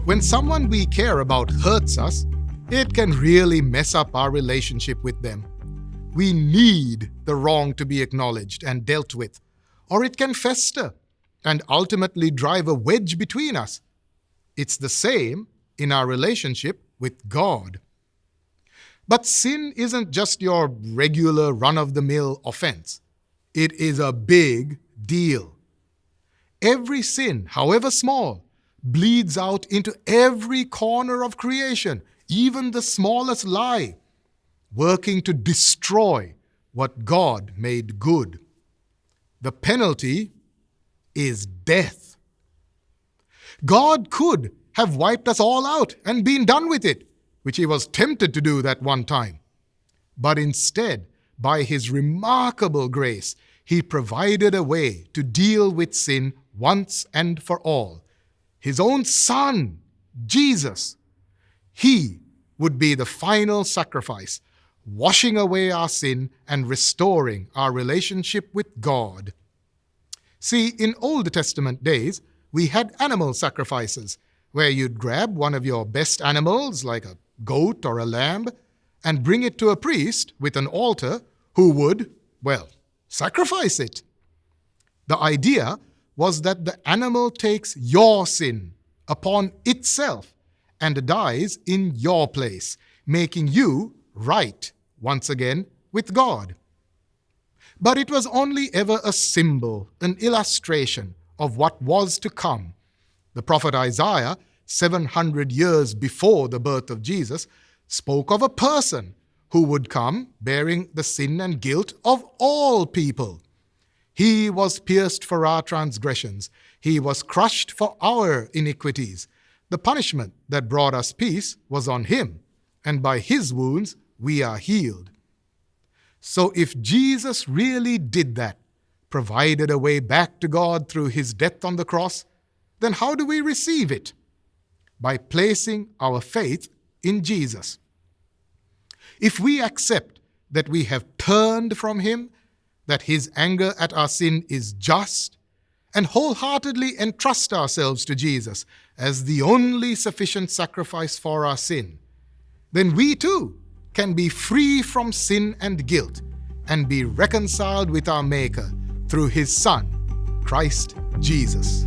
When someone we care about hurts us, it can really mess up our relationship with them. We need the wrong to be acknowledged and dealt with, or it can fester and ultimately drive a wedge between us. It's the same in our relationship with God. But sin isn't just your regular run-of-the-mill offense. It is a big deal. Every sin, however small, bleeds out into every corner of creation, even the smallest lie, working to destroy what God made good. The penalty is death. God could have wiped us all out and been done with it, which he was tempted to do that one time. But instead, by his remarkable grace, he provided a way to deal with sin once and for all. His own Son, Jesus, he would be the final sacrifice, washing away our sin and restoring our relationship with God. See, in Old Testament days, we had animal sacrifices, where you'd grab one of your best animals, like a goat or a lamb, and bring it to a priest with an altar who would, sacrifice it. The idea was that the animal takes your sin upon itself and dies in your place, making you right once again with God. But it was only ever a symbol, an illustration of what was to come. The prophet Isaiah, 700 years before the birth of Jesus, spoke of a person who would come bearing the sin and guilt of all people. He was pierced for our transgressions. He was crushed for our iniquities. The punishment that brought us peace was on him, and by his wounds we are healed. So if Jesus really did that, provided a way back to God through his death on the cross, then how do we receive it? By placing our faith in Jesus. If we accept that we have turned from him, that his anger at our sin is just, and wholeheartedly entrust ourselves to Jesus as the only sufficient sacrifice for our sin, then we too can be free from sin and guilt and be reconciled with our Maker through his Son, Christ Jesus.